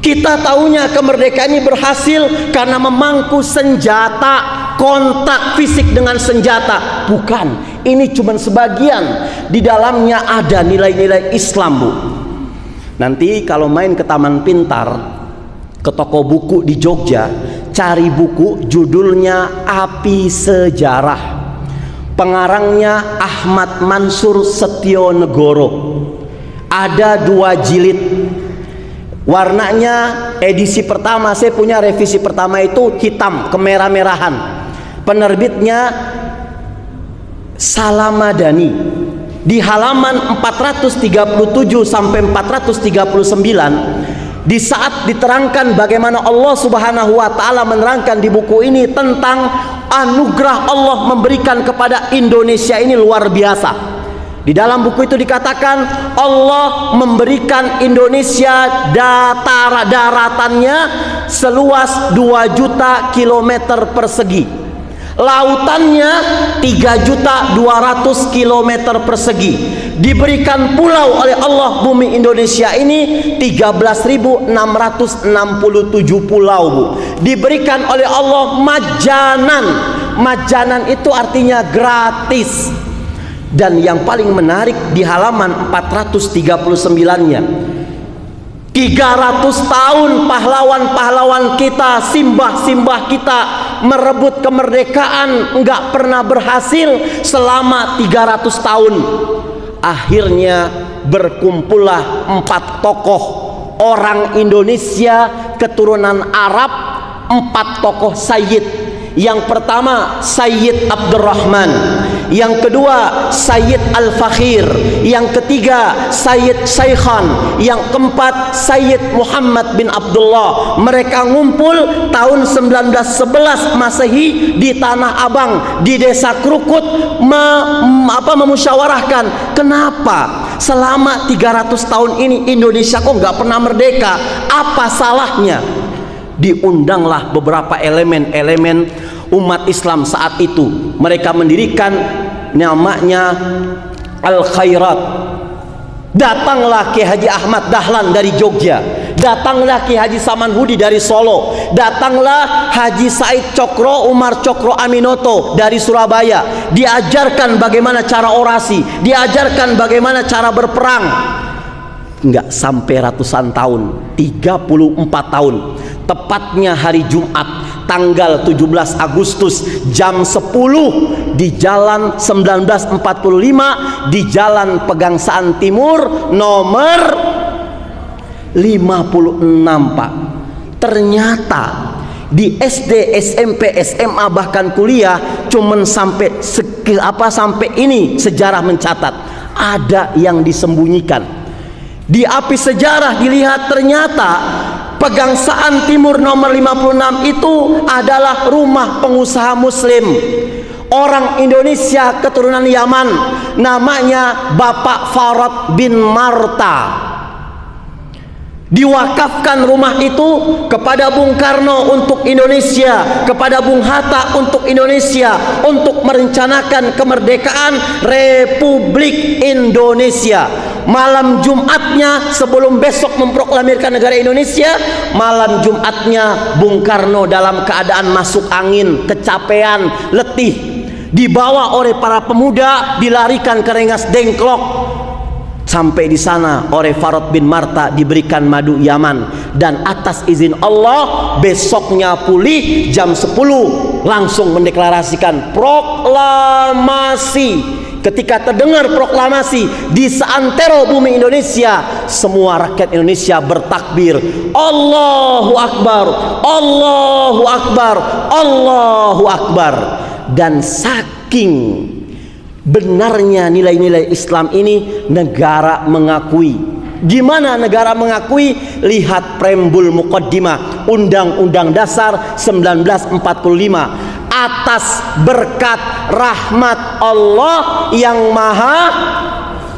Kita tahunya kemerdekaan ini berhasil karena memangku senjata, kontak fisik dengan senjata. Bukan, ini cuma sebagian. Di dalamnya ada nilai-nilai Islam, Bu. Nanti kalau main ke Taman Pintar, ke toko buku di Jogja, cari buku judulnya Api Sejarah. Pengarangnya Ahmad Mansur Setionegoro. Ada 2 jilid. Warnanya edisi pertama, saya punya revisi pertama itu hitam kemerah-merahan. Penerbitnya Salamadani. Di halaman 437 sampai 439, di saat diterangkan bagaimana Allah Subhanahu wa taala menerangkan di buku ini tentang anugerah Allah memberikan kepada Indonesia ini luar biasa. Di dalam buku itu dikatakan Allah memberikan Indonesia daratannya seluas 2 juta kilometer persegi. Lautannya 3.200 km persegi. Diberikan pulau oleh Allah bumi Indonesia ini 13.667 pulau, Bu. Diberikan oleh Allah majanan. Majanan itu artinya gratis. Dan yang paling menarik di halaman 439-nya, 300 tahun pahlawan-pahlawan kita, simbah-simbah kita merebut kemerdekaan enggak pernah berhasil selama 300 tahun. Akhirnya berkumpullah 4 tokoh orang Indonesia keturunan Arab, 4 tokoh sayyid. Yang pertama Sayyid Abdurrahman, yang kedua Sayyid Al-Fakhir, yang ketiga Sayyid Shaykhan, yang keempat Sayyid Muhammad bin Abdullah. Mereka ngumpul tahun 1911 Masehi di Tanah Abang, di Desa Krukut, memusyawarahkan kenapa selama 300 tahun ini Indonesia kok nggak pernah merdeka, apa salahnya. Diundanglah beberapa elemen-elemen umat Islam saat itu. Mereka mendirikan namanya Al-Khairat. Datanglah Ki Haji Ahmad Dahlan dari Jogja, datanglah Ki Haji Samanhudi dari Solo, datanglah Haji Said Cokro Umar Cokro Aminoto dari Surabaya. Diajarkan bagaimana cara orasi, diajarkan bagaimana cara berperang. Enggak sampai ratusan tahun, 34 tahun. Tepatnya hari Jumat tanggal 17 Agustus jam 10 di jalan 1945 di Jalan Pegangsaan Timur nomor 56, Pak. Ternyata di SD, SMP, SMA bahkan kuliah cuman sampai ini sejarah mencatat ada yang disembunyikan. Di api sejarah dilihat ternyata Pegangsaan Timur nomor 56 itu adalah rumah pengusaha muslim orang Indonesia keturunan Yaman, namanya Bapak Farad bin Marta. Diwakafkan rumah itu kepada Bung Karno untuk Indonesia, kepada Bung Hatta untuk Indonesia, untuk merencanakan kemerdekaan Republik Indonesia. Malam Jumatnya sebelum besok memproklamirkan negara Indonesia, malam Jumatnya Bung Karno dalam keadaan masuk angin, kecapean, letih, dibawa oleh para pemuda, dilarikan ke Rengas Dengklok. Sampai di sana oleh Farad bin Marta diberikan madu Yaman, dan atas izin Allah besoknya pulih jam 10 langsung mendeklarasikan proklamasi. Ketika terdengar proklamasi di seantero bumi Indonesia, semua rakyat Indonesia bertakbir, Allahu Akbar, Allahu Akbar, Allahu Akbar. Dan saking benarnya nilai-nilai Islam ini, negara mengakui. Gimana negara mengakui? Lihat preambul muqaddimah Undang-Undang Dasar 1945. Atas berkat rahmat Allah yang maha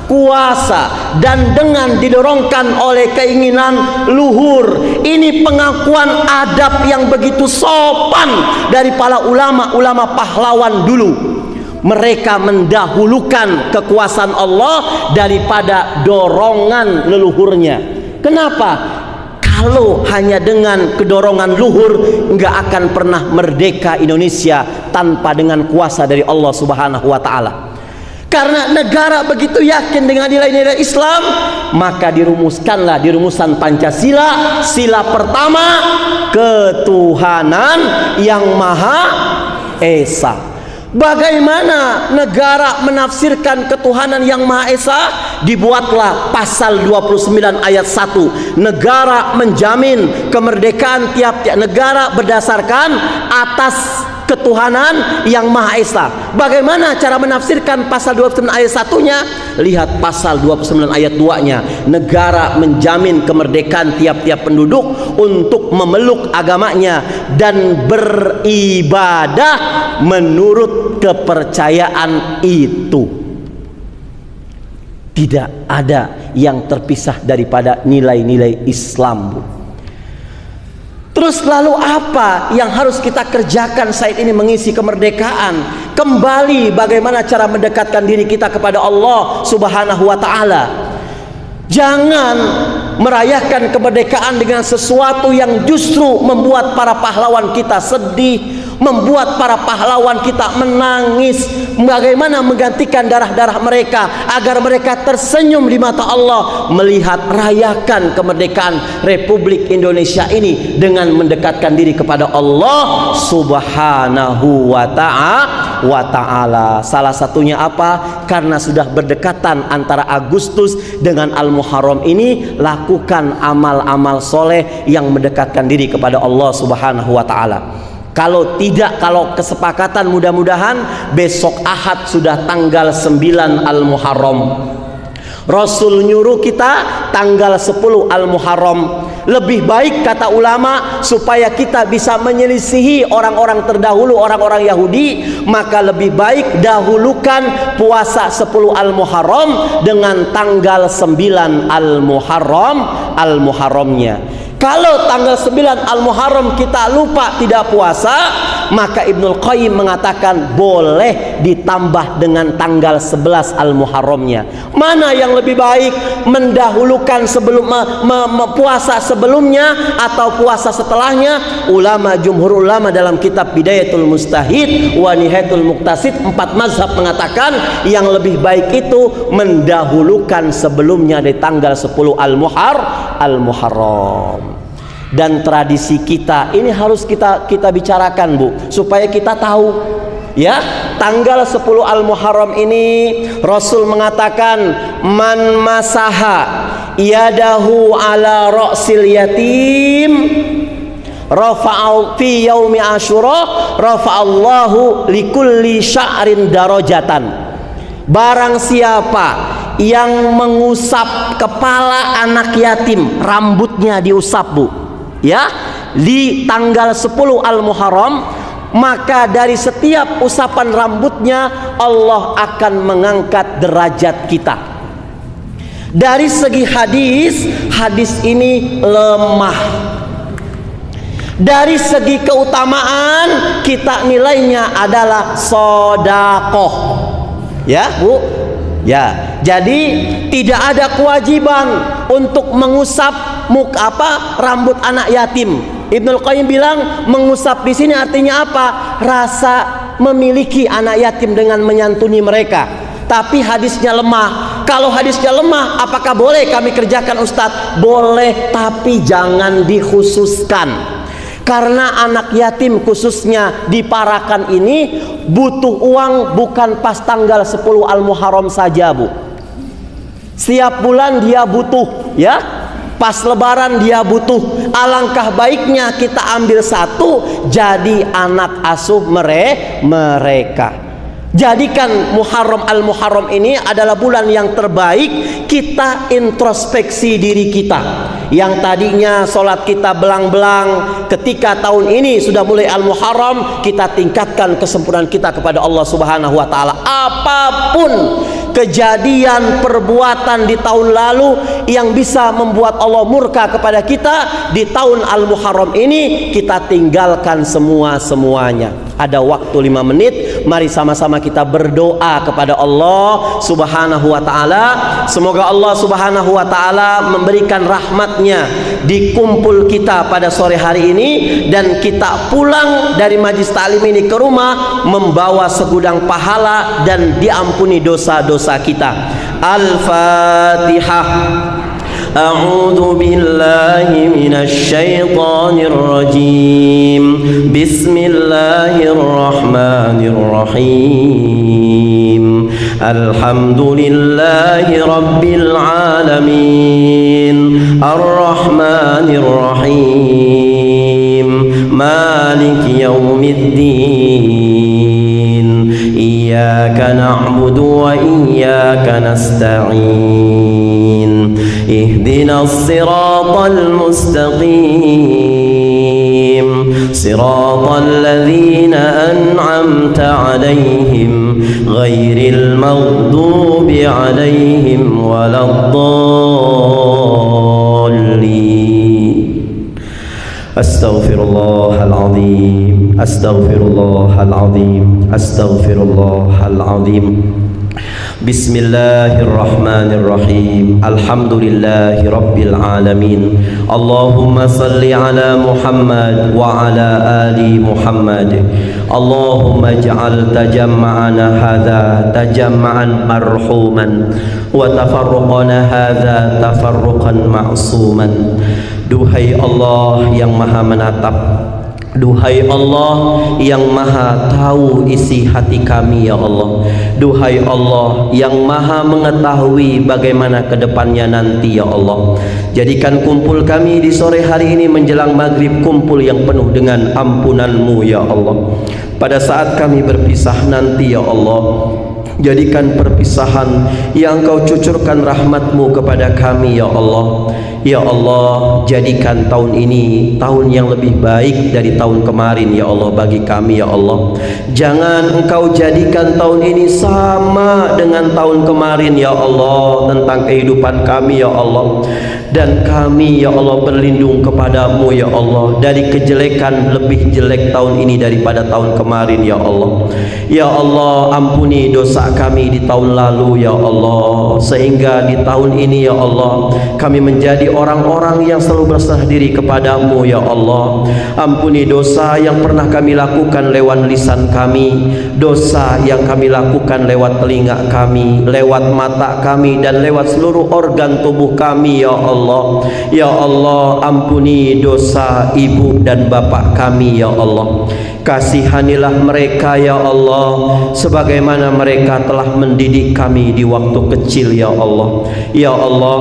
kuasa dan dengan didorongkan oleh keinginan luhur. Ini pengakuan adab yang begitu sopan dari para ulama-ulama pahlawan dulu. Mereka mendahulukan kekuasaan Allah daripada dorongan leluhurnya. Kenapa? Kalau hanya dengan kedorongan luhur, nggak akan pernah merdeka Indonesia tanpa dengan kuasa dari Allah Subhanahu wa Ta'ala. Karena negara begitu yakin dengan nilai-nilai Islam, maka dirumuskanlah di rumusan Pancasila, sila pertama, ketuhanan yang Maha Esa. Bagaimana negara menafsirkan ketuhanan yang Maha Esa? Dibuatlah pasal 29 ayat 1. Negara menjamin kemerdekaan tiap-tiap negara berdasarkan atas ketuhanan yang Maha Esa. Bagaimana cara menafsirkan pasal 29 ayat 1-nya? Lihat pasal 29 ayat 2-nya. Negara menjamin kemerdekaan tiap-tiap penduduk untuk memeluk agamanya dan beribadah menurut kepercayaan itu. Tidak ada yang terpisah daripada nilai-nilai Islam, Bu. Terus lalu apa yang harus kita kerjakan saat ini mengisi kemerdekaan? Kembali bagaimana cara mendekatkan diri kita kepada Allah Subhanahu wa ta'ala. Jangan merayakan kemerdekaan dengan sesuatu yang justru membuat para pahlawan kita sedih, membuat para pahlawan kita menangis. Bagaimana menggantikan darah-darah mereka agar mereka tersenyum di mata Allah melihat rayakan kemerdekaan Republik Indonesia ini dengan mendekatkan diri kepada Allah Subhanahu wa ta'ala. Salah satunya apa? Karena sudah berdekatan antara Agustus dengan Al-Muharram ini, lakukan amal-amal soleh yang mendekatkan diri kepada Allah Subhanahu wa ta'ala. Kalau tidak, kalau kesepakatan mudah-mudahan besok Ahad sudah tanggal 9 Al-Muharram. Rasul nyuruh kita tanggal 10 Al-Muharram. Lebih baik kata ulama, supaya kita bisa menyelisihi orang-orang terdahulu, orang-orang Yahudi, maka lebih baik dahulukan puasa 10 Al-Muharram dengan tanggal 9 Al-Muharramnya. Kalau tanggal 9 Al-Muharram kita lupa tidak puasa, maka Ibnul Qayyim mengatakan boleh ditambah dengan tanggal 11 Al-Muharramnya. Mana yang lebih baik, mendahulukan sebelum puasa sebelumnya atau puasa setelahnya? Jumhur ulama dalam kitab Bidayatul Mustahid wa Nihayatul Muqtasid, 4 mazhab mengatakan yang lebih baik itu mendahulukan sebelumnya di tanggal 10 Al-Muharram. Dan tradisi kita ini harus kita bicarakan, Bu, supaya kita tahu ya. Tanggal 10 Al-Muharram ini Rasul mengatakan, man masaha yadahu ala ra'sil yatim rafa'u fi yaumi Asyura rafa'allahu likulli sya'rin darajatan. Barang siapa yang mengusap kepala anak yatim, rambutnya diusap, Bu, ya, di tanggal 10 Al-Muharram, maka dari setiap usapan rambutnya Allah akan mengangkat derajat kita. Dari segi hadis ini lemah. Dari segi keutamaan kita nilainya adalah sedekah. Ya, Bu. Ya, jadi tidak ada kewajiban untuk mengusap rambut anak yatim. Ibnul Qayyim bilang mengusap di sini artinya apa? Rasa memiliki anak yatim dengan menyantuni mereka. Tapi hadisnya lemah. Kalau hadisnya lemah, apakah boleh kami kerjakan, Ustadz? Boleh, tapi jangan dikhususkan. Karena anak yatim khususnya di Parakan ini butuh uang bukan pas tanggal 10 Al-Muharram saja, Bu. Setiap bulan dia butuh, ya. Pas lebaran dia butuh. Alangkah baiknya kita ambil satu jadi anak asuh mereka. Jadikan Al-Muharram ini adalah bulan yang terbaik kita introspeksi diri kita. Yang tadinya sholat kita belang-belang, ketika tahun ini sudah mulai Al-Muharram, kita tingkatkan kesempurnaan kita kepada Allah Subhanahu wa ta'ala. Apapun kejadian perbuatan di tahun lalu yang bisa membuat Allah murka kepada kita, di tahun Al-Muharram ini kita tinggalkan semuanya. Ada waktu 5 menit, mari sama-sama kita berdoa kepada Allah Subhanahu wa ta'ala. Semoga Allah Subhanahu wa ta'ala memberikan rahmatnya di kumpul kita pada sore hari ini, dan kita pulang dari majlis ta'lim ini ke rumah membawa segudang pahala dan diampuni dosa-dosa kita. Al-Fatihah. A'udzu billahi minasy syaithanir rajim. Bismillahirrahmanirrahim. Alhamdulillahi rabbil alamin. Arrahmanir rahim. Maliki yaumiddin. Iyyaka na'budu wa iyyaka nasta'in. Ihdinas siratal mustaqim. Siratal ladzina an'amta 'alaihim ghairil maghdubi 'alaihim waladdallin. Astaghfirullahaladzim, astaghfirullahaladzim, astaghfirullahaladzim. Bismillahirrahmanirrahim. Alhamdulillahi rabbil alamin. Allahumma salli ala Muhammad wa ala ali Muhammad. Allahumma ij'al tajamma'ana hadha tajamma'an marhuman wa tafarruqana hadha tafarruqan ma'suman. Duhai Allah yang maha menatap, duhai Allah yang maha tahu isi hati kami ya Allah, duhai Allah yang maha mengetahui bagaimana kedepannya nanti ya Allah, jadikan kumpul kami di sore hari ini menjelang maghrib kumpul yang penuh dengan ampunan-Mu ya Allah. Pada saat kami berpisah nanti ya Allah, jadikan perpisahan yang Engkau cucurkan rahmat-Mu kepada kami ya Allah. Ya Allah, jadikan tahun ini tahun yang lebih baik dari tahun kemarin ya Allah bagi kami ya Allah. Jangan Engkau jadikan tahun ini sama dengan tahun kemarin ya Allah tentang kehidupan kami ya Allah. Dan kami ya Allah berlindung kepadamu ya Allah dari kejelekan lebih jelek tahun ini daripada tahun kemarin ya Allah. Ya Allah, ampuni dosa kami di tahun lalu ya Allah, sehingga di tahun ini ya Allah kami menjadi orang-orang yang selalu berserah diri kepadamu ya Allah. Ampuni dosa yang pernah kami lakukan lewat lisan kami, dosa yang kami lakukan lewat telinga kami, lewat mata kami, dan lewat seluruh organ tubuh kami ya Allah. Ya Allah, ampuni dosa ibu dan bapak kami ya Allah. Kasihanilah mereka ya Allah, sebagaimana mereka telah mendidik kami di waktu kecil ya Allah. Ya Allah,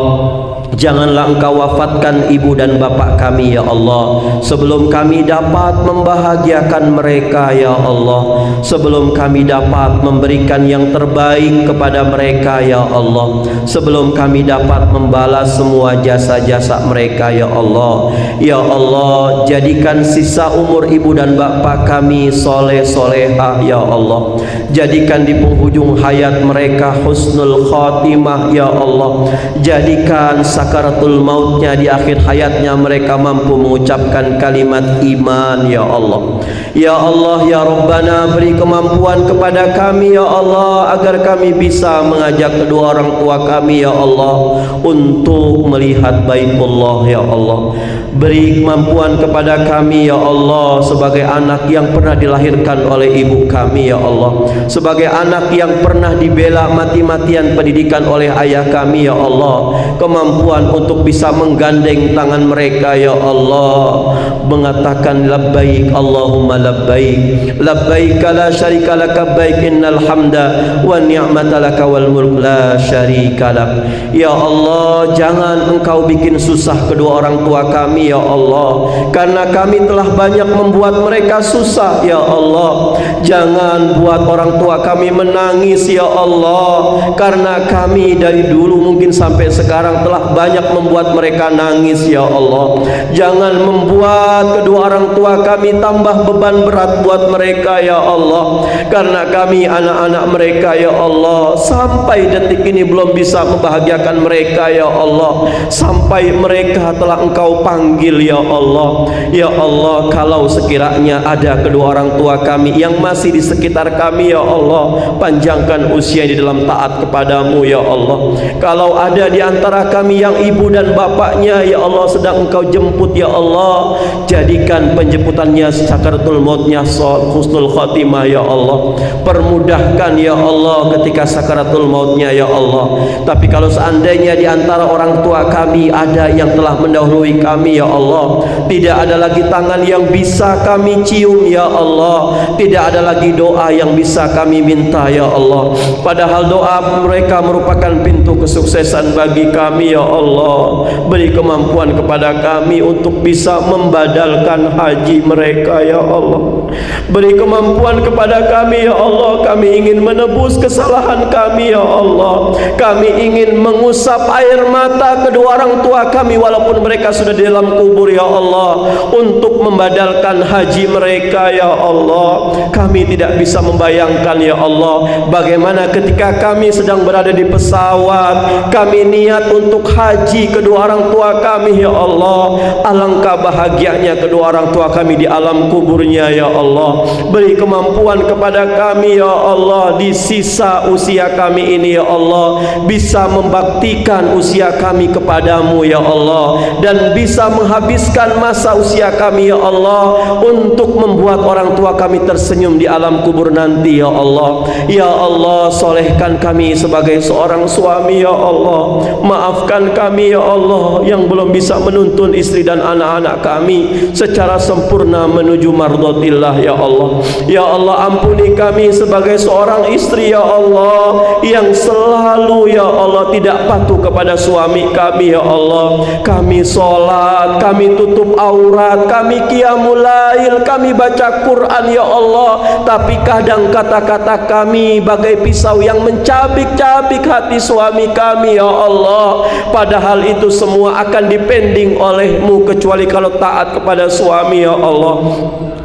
janganlah Engkau wafatkan ibu dan bapak kami ya Allah sebelum kami dapat membahagiakan mereka ya Allah, sebelum kami dapat memberikan yang terbaik kepada mereka ya Allah, sebelum kami dapat membalas semua jasa-jasa mereka ya Allah. Ya Allah, jadikan sisa umur ibu dan bapak kami soleh-solehah ya Allah, jadikan di penghujung hayat mereka husnul khatimah ya Allah, jadikan sakaratul mautnya di akhir hayatnya mereka mampu mengucapkan kalimat iman ya Allah. Ya Allah, ya Rabbana, beri kemampuan kepada kami ya Allah agar kami bisa mengajak kedua orang tua kami ya Allah untuk melihat Baitullah ya Allah. Beri kemampuan kepada kami ya Allah sebagai anak yang pernah dilahirkan oleh ibu kami ya Allah, sebagai anak yang pernah dibela mati-matian pendidikan oleh ayah kami ya Allah, kemampuan untuk bisa menggandeng tangan mereka ya Allah, mengatakan labbaik Allahumma labbaik, labbaik la syarika lak labbaik innal hamda wa ni'mata lak wal mulk la syarika lak. Ya Allah, jangan Engkau bikin susah kedua orang tua kami ya Allah, karena kami telah banyak membuat mereka susah ya Allah. Jangan buat orang tua kami menangis ya Allah, karena kami dari dulu mungkin sampai sekarang telah banyak membuat mereka nangis ya Allah. Jangan membuat kedua orang tua kami tambah beban berat buat mereka ya Allah, karena kami anak-anak mereka ya Allah sampai detik ini belum bisa membahagiakan mereka ya Allah, sampai mereka telah Engkau panggil ya Allah. Ya Allah, kalau sekiranya ada kedua orang tua kami yang masih di sekitar kami ya Allah, panjangkan usia di dalam taat kepadamu ya Allah. Kalau ada di antara kami yang ibu dan bapaknya ya Allah sedang Engkau jemput ya Allah, jadikan penjemputannya sakaratul mautnya husnul khatimah ya Allah. Permudahkan ya Allah ketika sakaratul mautnya ya Allah. Tapi kalau seandainya di antara orang tua kami ada yang telah mendahului kami ya Allah, tidak ada lagi tangan yang bisa kami cium ya Allah, tidak ada lagi doa yang bisa kami minta ya Allah, padahal doa mereka merupakan pintu kesuksesan bagi kami ya Allah. Beri kemampuan kepada kami untuk bisa membadalkan haji mereka ya Allah. Allah. Beri kemampuan kepada kami ya Allah. Kami ingin menebus kesalahan kami ya Allah. Kami ingin mengusap air mata kedua orang tua kami walaupun mereka sudah di dalam kubur ya Allah, untuk membadalkan haji mereka ya Allah. Kami tidak bisa membayangkan ya Allah, bagaimana ketika kami sedang berada di pesawat, kami niat untuk haji kedua orang tua kami ya Allah. Alangkah bahagianya kedua orang tua kami di alam kuburnya ya Allah. Beri kemampuan kepada kami ya Allah, di sisa usia kami ini ya Allah, bisa membaktikan usia kami kepadamu ya Allah, dan bisa menghabiskan masa usia kami ya Allah untuk membuat orang tua kami tersenyum di alam kubur nanti ya Allah. Ya Allah, solehkan kami sebagai seorang suami ya Allah. Maafkan kami ya Allah yang belum bisa menuntun istri dan anak-anak kami secara sempurna menuju mardhatillah ya Allah. Ya Allah, ampuni kami sebagai seorang istri ya Allah yang selalu ya Allah tidak patuh kepada suami kami ya Allah. Kami sholat, kami tutup aurat, kami qiyamul lail, kami baca Quran ya Allah, tapi kadang kata-kata kami bagai pisau yang mencabik-cabik hati suami kami ya Allah. Padahal itu semua akan dipending olehmu kecuali kalau taat kepada suami ya Allah.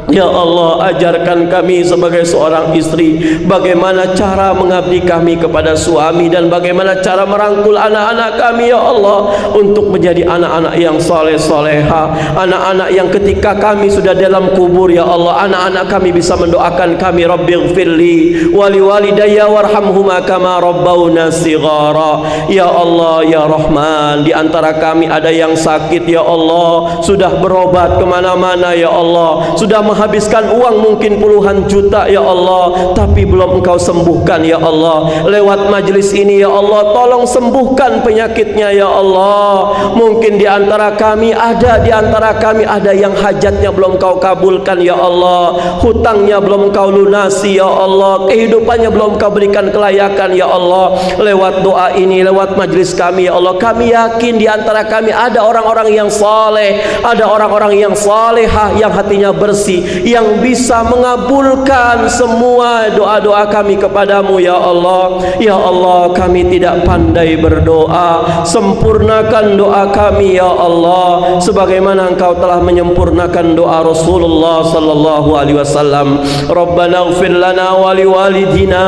Ya Allah, ajarkan kami sebagai seorang istri bagaimana cara mengabdi kami kepada suami, dan bagaimana cara merangkul anak-anak kami ya Allah untuk menjadi anak-anak yang soleh-soleha, anak-anak yang ketika kami sudah dalam kubur ya Allah, anak-anak kami bisa mendoakan kami, Rabbighfirli wali walidayya warhamhuma kama rabbawna shighara. Ya Allah ya Rahman, di antara kami ada yang sakit ya Allah, sudah berobat kemana-mana ya Allah, sudah menghabiskan uang mungkin puluhan juta ya Allah, tapi belum Engkau sembuhkan ya Allah. Lewat majlis ini ya Allah, tolong sembuhkan penyakitnya ya Allah. Mungkin di antara kami ada yang hajatnya belum Engkau kabulkan ya Allah, hutangnya belum Engkau lunasi ya Allah, kehidupannya belum Engkau berikan kelayakan ya Allah. Lewat doa ini, lewat majlis kami ya Allah, kami yakin di antara kami ada orang-orang yang saleh, ada orang-orang yang salehah, yang hatinya bersih, yang bisa mengabulkan semua doa-doa kami kepadamu ya Allah. Ya Allah, kami tidak pandai berdoa, sempurnakan doa kami ya Allah, sebagaimana Engkau telah menyempurnakan doa Rasulullah sallallahu alaihi wasallam. Rabbana ighfir lana wa liwalidina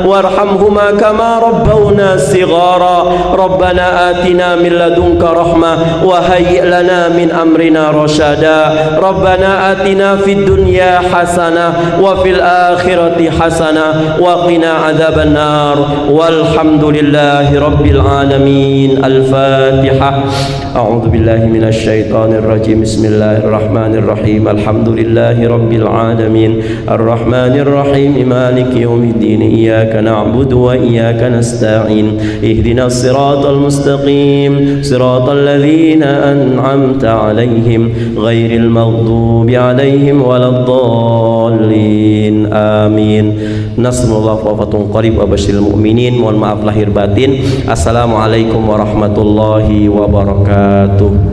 warhamhuma kama rabbawna shighara. Rabbana atina min ladunka rahmah wa hayyi' lana min amrina rasyada. Rabbana atina fid dunya hasanah wa fil akhirati hasanah wa qina adzaban nar. Walhamdulillahi rabbil alamin. Al-Fatihah. A'udzu billahi minasy syaithanir rajim. Bismillahirrahmanirrahim. Alhamdulillahi rabbil alamin. Arrahmanir rahim. Maliki yaumiddin. Iyyaka na'budu wa iyyaka nasta'in. Ihdinas siratal mustaqim. Siratal ladzina an'amta 'alaihim ghairil maghdubi 'alaihim waladdallin. Amin. Nasrullah wa fatun qarib wa basyiril mu'minin. Mohon maaf lahir batin. Assalamualaikum warahmatullahi wabarakatuh.